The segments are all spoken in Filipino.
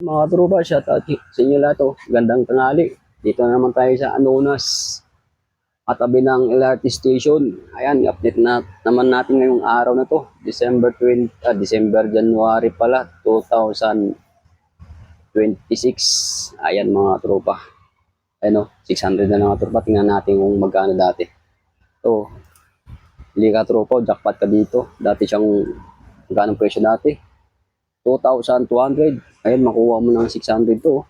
Mga tropa, shoutout sa inyo lahat. Oh. Gandang tanghali. Dito na naman tayo sa Anonas. Katabi ng LRT station. Ayan, i-update na naman natin ngayong araw na to. January pala, 2026. Ayan mga tropa. Ayan o, 600 na mga tropa. Tingnan natin kung magkano dati. So, hindi ka tropa, jackpot ka dito. Dati siyang, magkano presyo dati? 2,200. Ayun, makuha mo ng 600 to.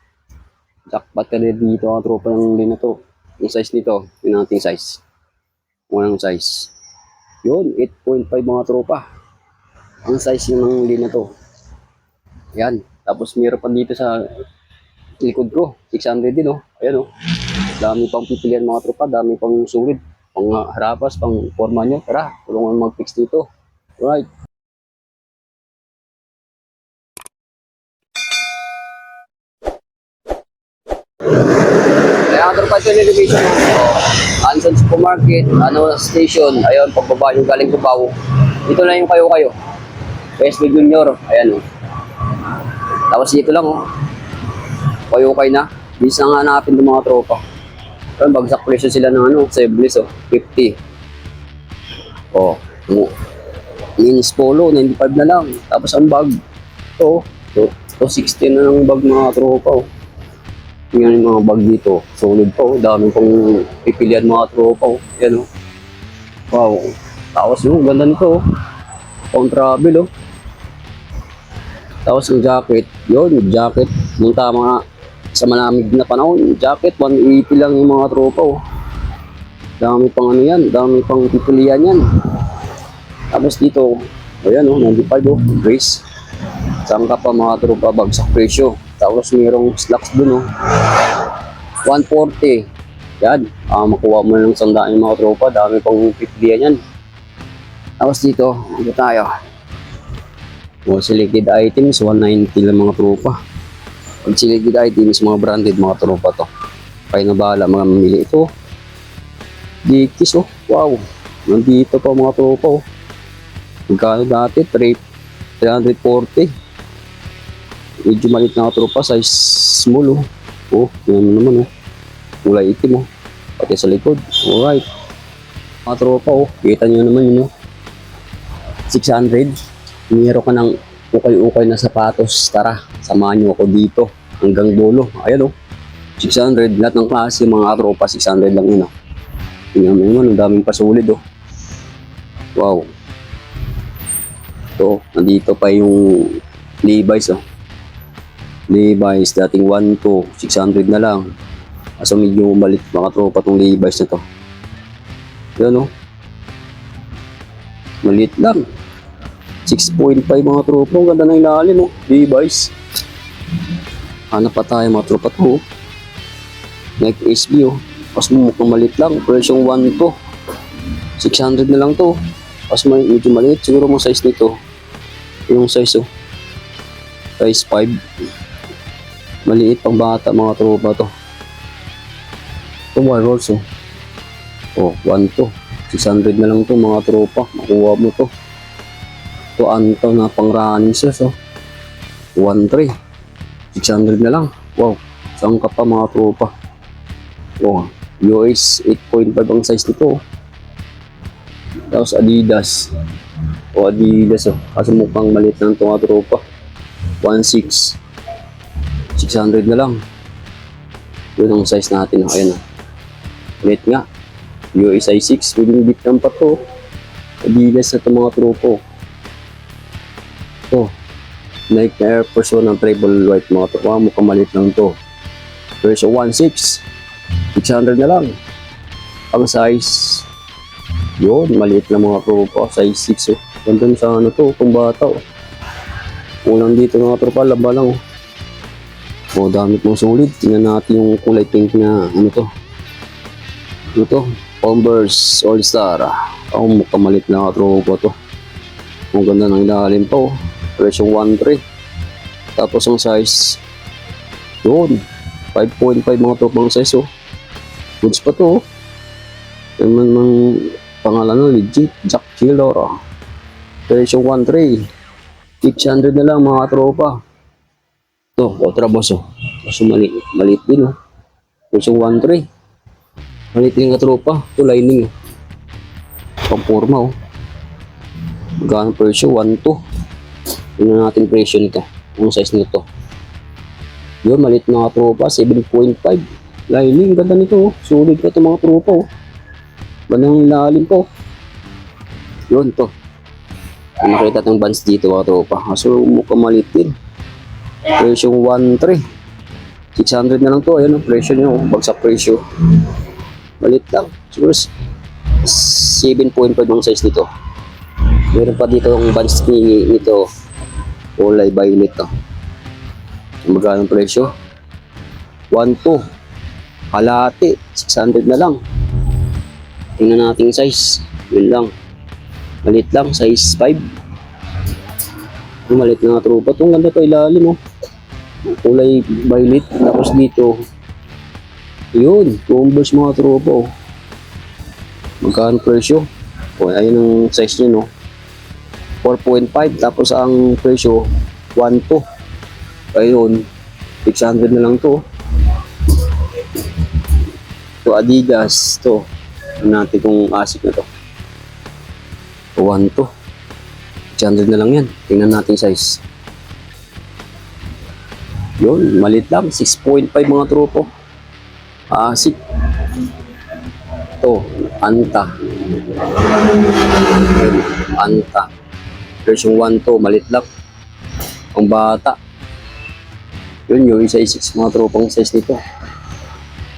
Jackpot ka din dito ang tropa ng lina to. Yung size nito, yung ating size. Unang size. Yun, 8.5 mga tropa. Ang size yung ng lina to. Yan. Tapos meron pa dito sa likod ko. 600 din oh. Ayan oh. Dami pang pipilian mga tropa. Dami pang sulit. Pang harapas, pang forma nyo. Tara, tulungan mag-fix dito. Right. Kaya tropa ito yung elevation. Anson Supermarket, station. Ayun, pagbaba yung galing Cubao. Dito na yung kayo-kayo. PSB Junior. Ayan o. Tapos dito lang o. Kayo-kay na. Bisa nga hanapin ng mga tropa. Ayun, bagsak presyo sila ng Seblis o. 50. O. Minis Polo, 95 na lang. Tapos ang bag. Ito. 60 na ng bag mga tropa o. Yan yung mga bag dito. Solid po. Dami pong pipilian mga tropa. Yan o. Wow. Tapos yung ganda nito. Pang travel o. Tapos yung jacket. Yun, yung jacket. Yung tama sa malamig na panahon. Jacket, 180 lang yung mga tropa o. Dami pang ano yan. Dami pang pipilian yan. Tapos dito. Ayan o, 95 o. Grace. Saan ka pa mga tropa? Bagsak presyo. Tapos mayroong slacks dun, 140. Yan. Makuha mo ng sandaan yung mga tropa. Dami pang pipilian yan. Tapos dito, ito tayo. Selected items, 190 lang mga tropa. Pag selected items, mga branded mga tropa to. Kaya na bahala mga mamili ito. Dickies, wow. Nandito pa mga tropa, Magkano dati? 340. Medyo malit na tropa, size small yan naman kulay itim pati sa likod. Alright mga tropa kita nyo naman yun 600. Meron ka ng ukay-ukay na sapatos. Tara, samahan nyo ako dito hanggang dulo. Ayan 600, lahat ng klase mga tropa, 600 lang yun tingnan mo naman, ang daming pasulid wow. Ito, nandito pa yung Levi's Levi's, dating 1.2, 600 na lang. Kaso medyo malit mga tropa tong Levi's na to. Yan Malit lang. 6.5 mga tropa. Ang ganda ng ilalim Levi's. Hanap pa tayo mga tropa to Nike SB Pas mukhang malit lang. Presyong 1.2, 600 na lang to. Pas medyo maliit. Siguro mo size nito. Yung size size 5. Maliit pang bata mga tropa to. Ito Warhorse 1.2, 600 na lang to mga tropa. Makuha mo to. Ito Anto na pang running shoes 1.3, 600 na lang. Wow, saan ka pa mga tropa. US 8.5 ang size nito Tapos Adidas Adidas kasi mukhang maliit lang ito mga tropa. 1.6, 600 na lang. Yun ang size natin. Ayan ulit nga. US size 6. Pwedeng bit lang pa to. Adidas na ito mga tropo. Nike Air Force 1 ng treble white mga tropo. Mukhang maliit lang to. Version 1.6, 600 na lang. Ang size yun, maliit lang mga tropo. Size 6 Ganda sa to, kung bata Unang dito mga tropa, laba lang dami pong sulit. Tingnan natin yung kulay pink na ito Converse All Star. Mukhang malit na tropa to. Ang ganda ng ilalim pa Presyong 1.3. Tapos ang size yun 5.5 mga tropang size goods pa to Yung mang pangalan legit Jack Killer Presyong 1.3, 600 na lang mga tropa. Ito, Ultra Boss, oh. Kaso maliit din, oh. Presyo 1.3. Maliit din nga tropa. Ito, lining, oh. Pang-forma, oh. Magkano presyo? 1.2. Tingnan natin presyo nito. Ang size nito. Yun, maliit na nga tropa. 7.5. Lining, ganda nito, oh. Solid na ito mga tropa, oh. Bandang lalim po. Yun, to. Nakita itong bands dito mga tropa. Kaso mukhang maliit din. Presyo 1.3. 600 na lang to. Ayan ang presyo nyo. Bagsak presyo. Maliit lang. Siguro 7.5 ang size nito. Meron pa dito yung bands nito. Kulay violet to. Magkano ang presyo? 1.2. Kalahati. 600 na lang. Tingnan natin size. Yun lang. Maliit lang. Size 5. Maliit na nga tropa. Itong ganda pa ilalim, oh. Kulay violet. Tapos dito. Yun. Converse mga tropa, oh. Magkano presyo? O, ayun ang size niya, no. 4.5. Tapos ang presyo 1.2. Ayun. 600 na lang to. To Adidas. To. Natin itong asik na to. 1.2. 600 na lang yan. Tingnan natin size. Yun, maliit lang. 6.5 mga tropo. Asik. Ito, Anta. Yun, Anta. Version 1 to, maliit lang. Ang bata. Yun, yung isa 6 mga tropang size nito.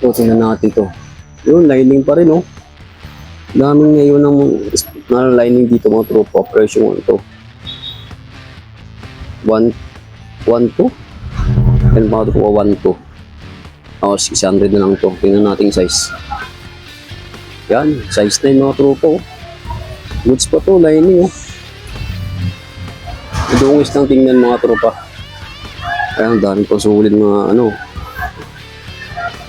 Ito, tingnan natin to. Yun, lining pa rin, oh. Daming ngayon ng lining dito mga tropa. Presyo 1 to. 1 to. Yan mga tropa 1 to. O, 600 na lang to. Tingnan natin size. Yan, size 9 mga tropa, oh. Goods pa to, lining, oh. Dungis lang tingnan mga tropa. Ayan, dami pa sulit mga ano.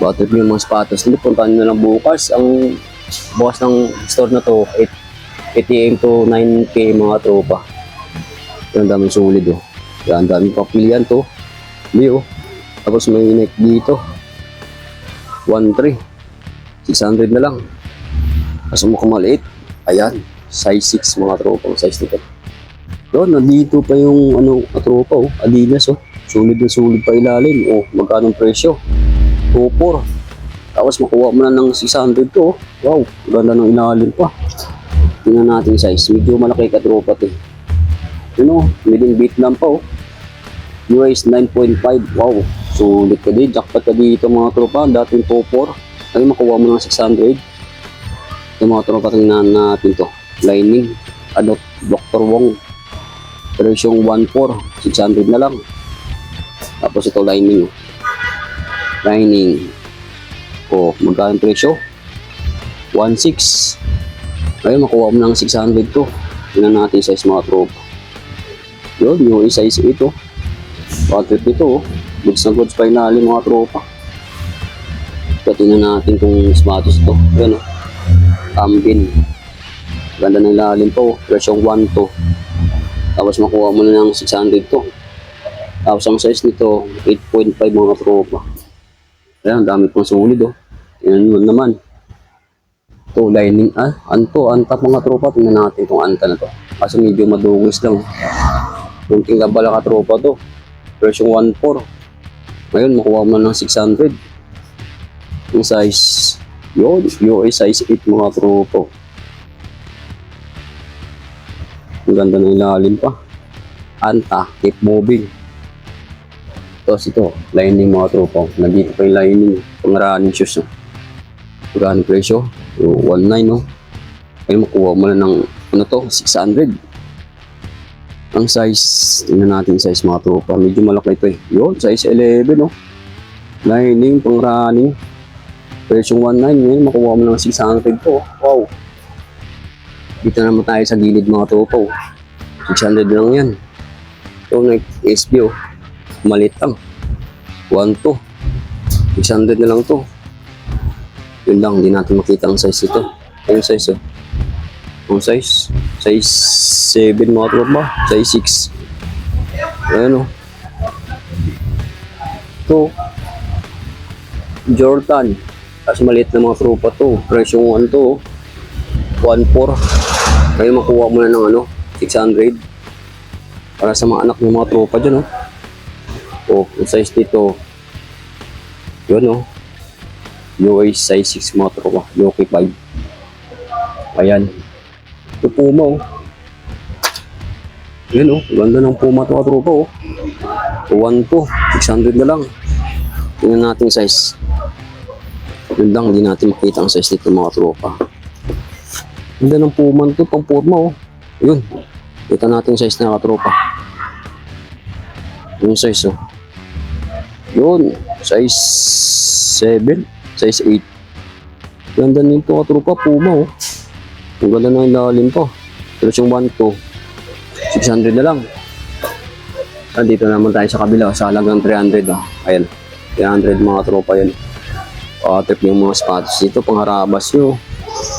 Battery yung mga sapatos. Hindi, puntahan nyo lang bukas. Ang bukas ng store na to, 8 AM to 9K mga tropa. Yan, daming sulit, oh. Yan, daming papilian to. Hindi, oh. Tapos may neck dito. 1.3. 600 na lang. Kaso mukhang maliit. Ayan, size 6 mga tropa. Size nito. Doon, nandito pa yung ano, tropa, oh. Adidas, oh. Sulit na sulit pa ilalim. Oh, magkano presyo? 2.4. Tapos makuha mo na ng 600 to, oh. Wow, ganda ng ilalim pa. Tingnan natin size. Medyo malaki ka tropa to. Yun, oh, within beat lang pa, oh. US 9.5. Wow, sulit ka din. Jackpot ka dito mga tropa. Dating 2.4. Ay, makuha mo ng 600. Yung mga tropa, tingnan natin to. Lining. Dr. Wong. Presyong 1.4. 600 na lang. Tapos ito lining. Lining. O, magkano presyo? 1.6. Ayun, makuha mo ng 600 to. Tingnan natin size mga tropa. Yun, yung size ito. 150 ito, oh. Goods na goods pa inalim mga tropa. Ito, tingnan natin kung sapatos ito. Ayun, oh. Ambin. Ganda ng ilalim po, oh. Presyong 1.2. Tapos makuha mo na ng 600 to. Tapos ang size nito, 8.5 mga tropa. Ayan, dami pang sulit, oh. Tingnan mo naman. Ito, lining, anta mga tropa. Tingnan natin itong anta na to. Kasi medyo madungis lang. Kunting gabala ka tropa to. Presyong 1.4. Ngayon, makuha mo ng 600. Yung size, yun, size 8 mga tropa. Ang ganda ng ilalim pa. Anta, keep moving. Tapos ito, lining mga tropa. Nandito pa yung lining. Pang running shoes. No? Magkano presyo? 1.9, no? Ayun, makuha mo na ng, ano to, 600. Ang size, tingnan natin size mga tropa. Medyo malaki ito, eh. Yun, size 11, no? Lining, pang running. Presyong 1.9, ngayon, makuha mo ng 600 to. Wow. Dito naman tayo sa gilid mga tropa. 600 lang yan. Ito, SB, oh. Malit lang. 1.2. 600 na lang to. Yun lang, hindi natin makita ang size ito. Ayun size, oh. Ang size. Size 7 mga tropa. Size 6. Ayan, oh. Ito, Jordan. Kasi maliit na mga tropa to. Presyong ano to, 1.4. Kaya makuha mo na ng ano, 600. Para sa mga anak ng mga tropa dyan, oh. Oh, yung size nito, yun, oh. UA size 6 mga tropa. UA 5. Ayan. Ito Puma, oh. Yun, oh. Ganda ng Puma to, mga tropa, oh. 1.2. 600 na lang. Tingnan natin yung size. Yun lang, hindi natin makita ang size nito mga tropa. Ganda ng Puma to, pang Puma, oh. Yun. Kita natin yung size na mga tropa. Yung size, oh. Yun. Size 7. Size 8. Ganda nito mga tropa, Puma, oh. Ang ganda na yung lalim pa. Pero yung 1.2, 600 na lang. Dito naman tayo sa kabila, sa halagang 300, oh. Ayan. 300 mga tropa yan. Trip yung mga sapatos dito, pangharabas nyo.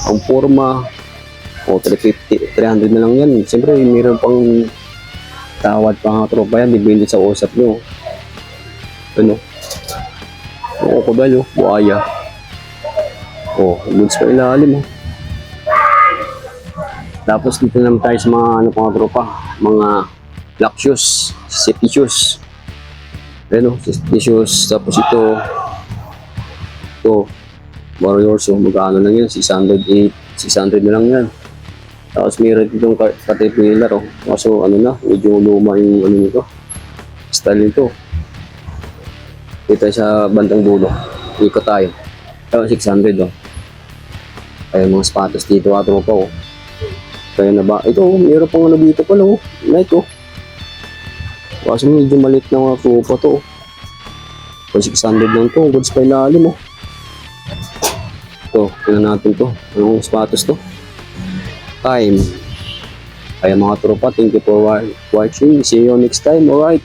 Ang forma, 350, 300 na lang yan. Siyempre, mayroon pang tawad pa mga tropa yan, depende sa usap nyo. Ano? Krokodilo, buhaya. Goods pa ilalim, oh. Tapos dito naman tayo sa mga ano pang tropa, mga black shoes, safety shoes. Ayan, safety shoes. Tapos ito Warriors, magkano lang yan, 608, 600 na lang yan. Tapos meron ditong caterpillar, oh. Kaso ano na, medyo luma yung ano nito, style nito. Dito sa bandang dulo, ikot tayo. Tapos 600, oh. Kaya mga sapatos dito, tropa, oh. Kaya na ba, ito, meron pang ano dito pala, oh. Nike, oh. Kaso medyo maliit na mga tropa to, oh. 600 lang to, goods pa ilalim, oh. Ito, tingnan natin to. Anong sapatos to? Time. Kaya mga tropa, thank you for watching. See you next time. Alright.